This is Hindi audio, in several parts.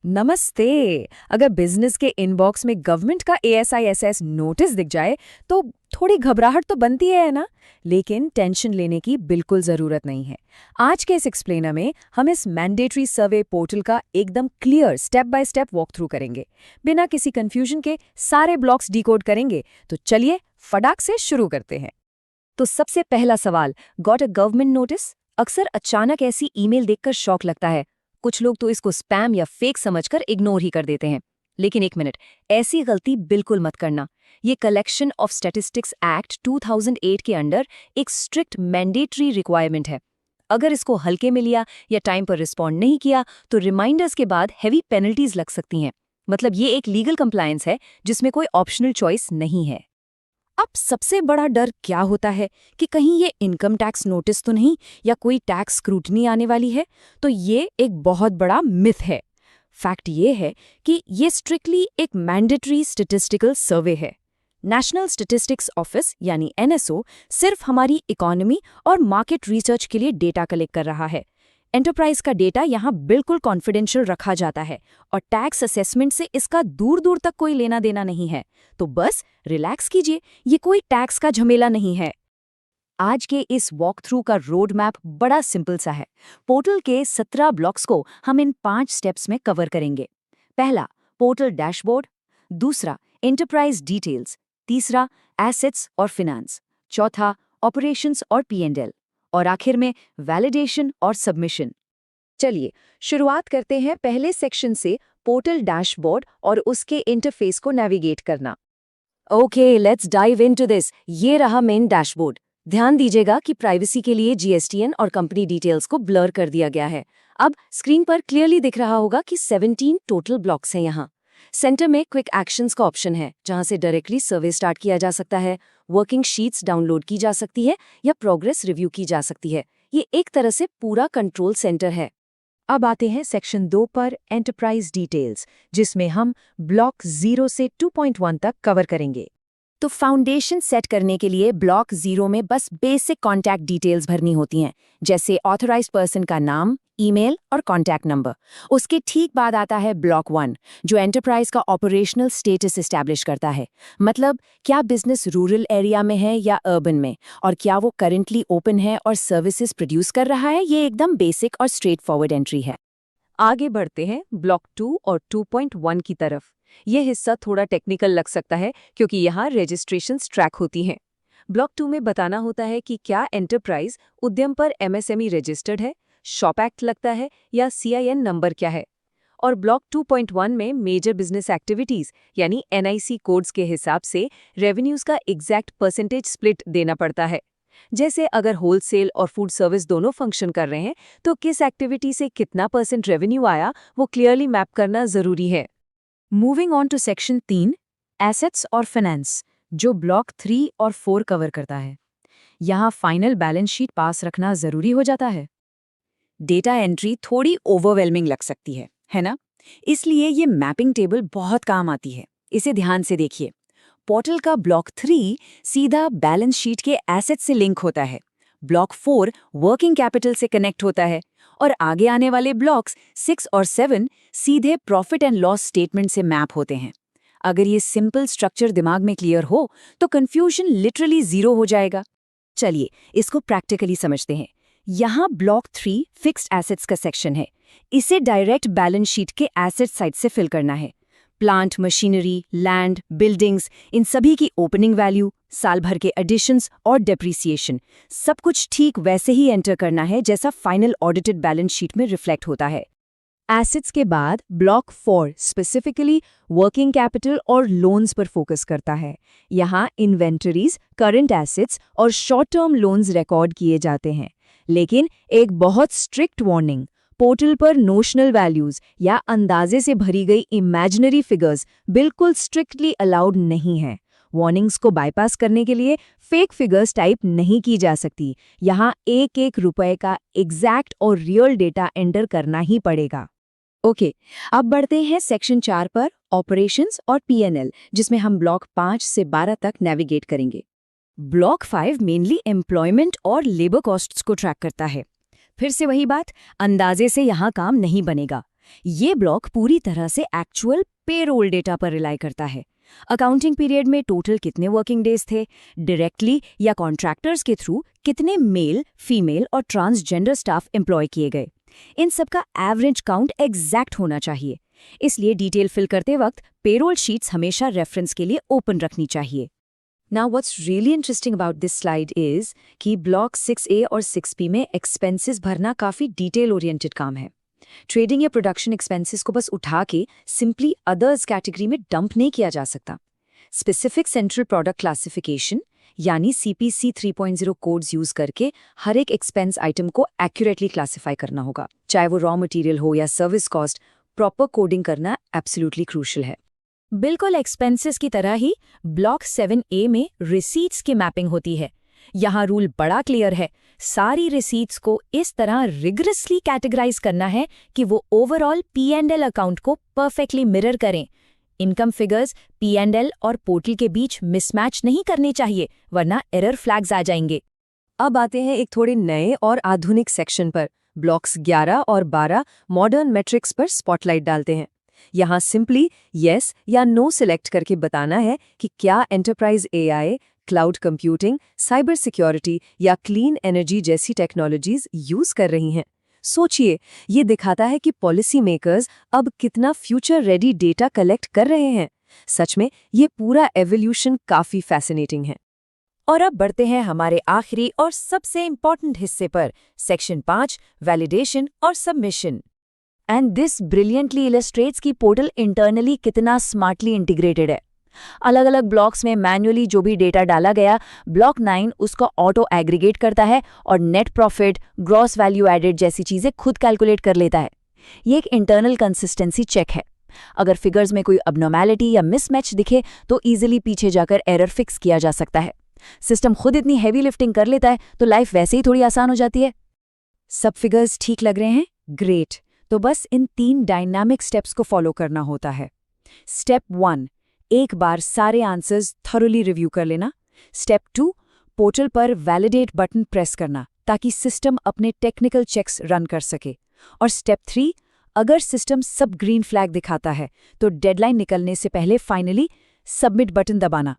नमस्ते। अगर बिजनेस के इनबॉक्स में गवर्नमेंट का ASISS नोटिस दिख जाए तो थोड़ी घबराहट तो बनती है ना। लेकिन टेंशन लेने की बिल्कुल जरूरत नहीं है। आज के इस एक्सप्लेनर में हम इस मैंडेटरी सर्वे पोर्टल का एकदम clear step by step walk through करेंगे। बिना किसी कंफ्यूजन के सारे ब्लॉक्स डिकोड करेंगे। तो चलिए फटाक से शुरू करते हैं। तो सबसे पहला सवाल, गॉट अ गवर्नमेंट नोटिस? अक्सर अचानक ऐसी ईमेल देखकर शॉक लगता है। कुछ लोग तो इसको स्पैम या फेक समझकर इग्नोर ही कर देते हैं। लेकिन एक मिनट, ऐसी गलती बिल्कुल मत करना। ये कलेक्शन ऑफ स्टैटिस्टिक्स एक्ट 2008 के अंडर एक स्ट्रिक्ट मैंडेटरी रिक्वायरमेंट है। अगर इसको हल्के में लिया या टाइम पर रिस्पॉन्ड नहीं किया तो रिमाइंडर्स के बाद हेवी पेनल्टीज लग सकती हैं। मतलब ये एक लीगल कंप्लायंस है जिसमें कोई ऑप्शनल चॉइस नहीं है। अब सबसे बड़ा डर क्या होता है कि कहीं ये इनकम टैक्स नोटिस तो नहीं या कोई टैक्स स्क्रूटनी आने वाली है। तो ये एक बहुत बड़ा मिथ है। फैक्ट ये है कि ये स्ट्रिक्टली एक मैंडेटरी स्टैटिस्टिकल सर्वे है। नेशनल स्टैटिस्टिक्स ऑफिस यानी NSO सिर्फ हमारी इकोनॉमी और मार्केट रिसर्च के लिए डेटा कलेक्ट कर रहा है। एंटरप्राइज का डेटा यहाँ बिल्कुल कॉन्फिडेंशियल रखा जाता है और टैक्स असेसमेंट से इसका दूर दूर तक कोई लेना देना नहीं है। तो बस रिलैक्स कीजिए, ये कोई टैक्स का झमेला नहीं है। आज के इस वॉक थ्रू का रोड मैप बड़ा सिंपल सा है। पोर्टल के 17 ब्लॉक्स को हम इन 5 स्टेप्स में कवर करेंगे। पहला, पोर्टल डैशबोर्ड। दूसरा, एंटरप्राइज डिटेल्स। तीसरा, एसेट्स और फिनेंस। चौथा, ऑपरेशंस और P&L। और आखिर में वैलिडेशन और सबमिशन। चलिए शुरुआत करते हैं पहले सेक्शन से, पोर्टल डैशबोर्ड और उसके इंटरफेस को नेविगेट करना। Okay, let's dive into this. ये रहा मेन डैशबोर्ड। ध्यान दीजिएगा कि प्राइवेसी के लिए GSTN और कंपनी डिटेल्स को ब्लर कर दिया गया है। अब स्क्रीन पर क्लियरली दिख रहा होगा कि 17 टोटल ब्लॉक्स हैं यहाँ। सेंटर में क्विक एक्शंस का ऑप्शन है जहां से डायरेक्टली सर्वे स्टार्ट किया जा सकता है, वर्किंग शीट्स डाउनलोड की जा सकती है या प्रोग्रेस रिव्यू की जा सकती है। ये एक तरह से पूरा कंट्रोल सेंटर है। अब आते हैं सेक्शन 2 पर, एंटरप्राइज डिटेल्स, जिसमें हम ब्लॉक 0 से 2.1 तक कवर करेंगे। तो फाउंडेशन सेट करने के लिए ब्लॉक 0 में बस बेसिक कॉन्टैक्ट डिटेल्स भरनी होती हैं, जैसे ऑथराइज्ड पर्सन का नाम, ईमेल और कॉन्टैक्ट नंबर। उसके ठीक बाद आता है ब्लॉक 1, जो एंटरप्राइज का ऑपरेशनल स्टेटस एस्टैब्लिश करता है। मतलब क्या बिजनेस रूरल एरिया में है या अर्बन में, और क्या वो करंटली ओपन है और सर्विसेज प्रोड्यूस कर रहा है। ये एकदम बेसिक और स्ट्रेट फॉरवर्ड एंट्री है। आगे बढ़ते हैं ब्लॉक 2 और 2.1 की तरफ। यह हिस्सा थोड़ा टेक्निकल लग सकता है क्योंकि यहाँ रजिस्ट्रेशंस ट्रैक होती हैं। ब्लॉक 2 में बताना होता है कि क्या एंटरप्राइज उद्यम पर MSME रजिस्टर्ड है, शॉप एक्ट लगता है या CIN नंबर क्या है। और ब्लॉक 2.1 में मेजर बिजनेस एक्टिविटीज यानी NIC कोड्स के हिसाब से रेवेन्यूज का एग्जैक्ट परसेंटेज स्प्लिट देना पड़ता है। जैसे अगर होलसेल और फूड सर्विस दोनों फंक्शन कर रहे हैं तो किस एक्टिविटी से कितना % रेवेन्यू आया वो क्लियरली मैप करना जरूरी है। Moving on to section 3, assets और फाइनेंस, जो ब्लॉक 3 और 4 कवर करता है। यहाँ फाइनल बैलेंस शीट पास रखना जरूरी हो जाता है। डेटा एंट्री थोड़ी ओवरवेलमिंग लग सकती है ना? इसलिए ये मैपिंग टेबल बहुत काम आती है। इसे ध्यान से देखिए। पोर्टल का ब्लॉक 3 सीधा बैलेंस शीट के एसेट से लिंक होता है, ब्लॉक 4 वर्किंग कैपिटल से कनेक्ट होता है और आगे आने वाले ब्लॉक्स 6 और 7 सीधे प्रॉफिट एंड लॉस स्टेटमेंट से मैप होते हैं। अगर ये सिंपल स्ट्रक्चर दिमाग में क्लियर हो तो कंफ्यूजन लिटरली 0 हो जाएगा। चलिए इसको प्रैक्टिकली समझते हैं। यहाँ ब्लॉक 3 फिक्स्ड एसेट्स का सेक्शन है। इसे डायरेक्ट बैलेंस शीट के एसेट साइड से फिल करना है। प्लांट, मशीनरी, लैंड, बिल्डिंग्स, इन सभी की ओपनिंग वैल्यू, साल भर के एडिशंस और डेप्रिसिएशन, सब कुछ ठीक वैसे ही एंटर करना है जैसा फाइनल ऑडिटेड बैलेंस शीट में रिफ्लेक्ट होता है। एसेट्स के बाद ब्लॉक 4 स्पेसिफिकली वर्किंग कैपिटल और लोन्स पर फोकस करता है। यहाँ इन्वेंटरीज, करंट एसेट्स और शॉर्ट टर्म लोन्स रिकॉर्ड किए जाते हैं। लेकिन एक बहुत स्ट्रिक्ट वार्निंग, पोर्टल पर नोशनल वैल्यूज या अंदाजे से भरी गई इमेजिनरी फिगर्स बिल्कुल स्ट्रिक्टली अलाउड नहीं है। वार्निंग्स को बाईपास करने के लिए फेक फिगर्स टाइप नहीं की जा सकती। यहाँ एक एक रुपए का एग्जैक्ट और रियल डेटा एंटर करना ही पड़ेगा। ओके, अब बढ़ते हैं सेक्शन 4 पर, ऑपरेशंस और P&L, जिसमें हम ब्लॉक 5 से 12 तक नेविगेट करेंगे। ब्लॉक 5 मेनली एम्प्लॉयमेंट और लेबर कॉस्ट्स को ट्रैक करता है। फिर से वही बात, अंदाजे से यहाँ काम नहीं बनेगा। ये ब्लॉक पूरी तरह से एक्चुअल पेरोल डेटा पर रिलाई करता है। अकाउंटिंग पीरियड में टोटल कितने वर्किंग डेज थे, डायरेक्टली या कॉन्ट्रैक्टर्स के थ्रू कितने मेल, फीमेल और ट्रांसजेंडर स्टाफ एम्प्लॉय किए गए, इन सब का एवरेज काउंट एग्जैक्ट होना चाहिए। इसलिए डिटेल फिल करते वक्त पेरोल शीट्स हमेशा रेफरेंस के लिए ओपन रखनी चाहिए। Now what's really interesting about this slide is कि ब्लॉक 6A और 6B में एक्सपेंसेस भरना काफ़ी डिटेल ओरिएंटेड काम है। ट्रेडिंग या प्रोडक्शन एक्सपेंसेस को बस उठा के सिंपली अदर्स कैटेगरी में डंप नहीं किया जा सकता। स्पेसिफिक सेंट्रल प्रोडक्ट क्लासिफिकेशन यानी CPC 3.0 कोड्स यूज करके हर एक एक्सपेंस आइटम को एक्यूरेटली क्लासिफाई करना होगा, चाहे वो रॉ मटेरियल हो या सर्विस कॉस्ट। प्रॉपर कोडिंग करना एब्सोल्युटली क्रूशियल है। बिल्कुल एक्सपेंसेस की तरह ही ब्लॉक 7A में रिसीट्स की मैपिंग होती है। यहाँ रूल बड़ा क्लियर है, सारी रिसीट्स को इस तरह रिगरसली कैटेगराइज करना है कि वो ओवरऑल P&L अकाउंट को परफेक्टली मिरर करें। इनकम फिगर्स P&L और पोर्टल के बीच मिसमैच नहीं करने चाहिए, वरना एरर फ्लैग्स आ जाएंगे। अब आते हैं एक थोड़े नए और आधुनिक सेक्शन पर। ब्लॉक्स 11 और 12 मॉडर्न मैट्रिक्स पर स्पॉटलाइट डालते हैं। यहाँ सिंपली येस या नो सिलेक्ट करके बताना है कि क्या enterprise AI, cloud computing, cyber security या क्लीन एनर्जी जैसी टेक्नोलॉजीज यूज कर रही हैं। सोचिए, ये दिखाता है कि पॉलिसी मेकर्स अब कितना फ्यूचर रेडी डेटा कलेक्ट कर रहे हैं। सच में ये पूरा एवोल्यूशन काफी फैसिनेटिंग है। और अब बढ़ते हैं हमारे आखिरी और सबसे इम्पॉर्टेंट हिस्से पर, सेक्शन 5, वैलिडेशन और submission. And this brilliantly illustrates कि पोर्टल इंटरनली कितना स्मार्टली इंटीग्रेटेड है। अलग अलग ब्लॉक्स में मैन्युअली जो भी डेटा डाला गया, ब्लॉक 9 उसको ऑटो एग्रीगेट करता है और net profit, gross value added जैसी चीजें खुद कैलकुलेट कर लेता है। ये एक इंटरनल कंसिस्टेंसी चेक है। अगर फिगर्स में कोई अबनॉर्मैलिटी या मिसमैच दिखे तो ईजिली पीछे जाकर एरर फिक्स किया जा सकता है। सिस्टम खुद इतनी हैवी लिफ्टिंग कर लेता है तो लाइफ वैसे ही थोड़ी आसान हो जाती है। सब फिगर्स ठीक लग रहे हैं? ग्रेट। तो बस इन 3 डायनामिक स्टेप्स को फॉलो करना होता है। स्टेप 1, एक बार सारे आंसर्स थॉरोली रिव्यू कर लेना। स्टेप 2, पोर्टल पर वैलिडेट बटन प्रेस करना ताकि सिस्टम अपने टेक्निकल चेक्स रन कर सके। और स्टेप 3, अगर सिस्टम सब ग्रीन फ्लैग दिखाता है तो डेडलाइन निकलने से पहले फाइनली सबमिट बटन दबाना।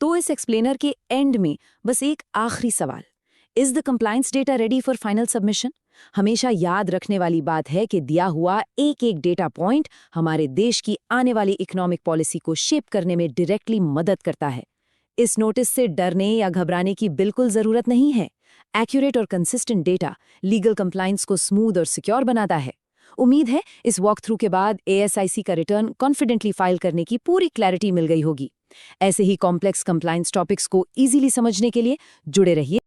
तो इस एक्सप्लेनर के एंड में बस एक आखिरी सवाल, is the compliance data ready for final submission? हमेशा याद रखने वाली बात है कि दिया हुआ एक एक डेटा पॉइंट हमारे देश की आने वाली इकोनॉमिक पॉलिसी को शेप करने में डायरेक्टली मदद करता है। इस नोटिस से डरने या घबराने की बिल्कुल जरूरत नहीं है। एक्यूरेट और कंसिस्टेंट डेटा लीगल कंप्लायंस को स्मूथ और सिक्योर बनाता है। उम्मीद है इस वॉक थ्रू के बाद ASIC का रिटर्न कॉन्फिडेंटली फाइल करने की पूरी क्लैरिटी मिल गई होगी। ऐसे ही कॉम्प्लेक्स कंप्लायंस टॉपिक्स को इजीली समझने के लिए जुड़े रहिए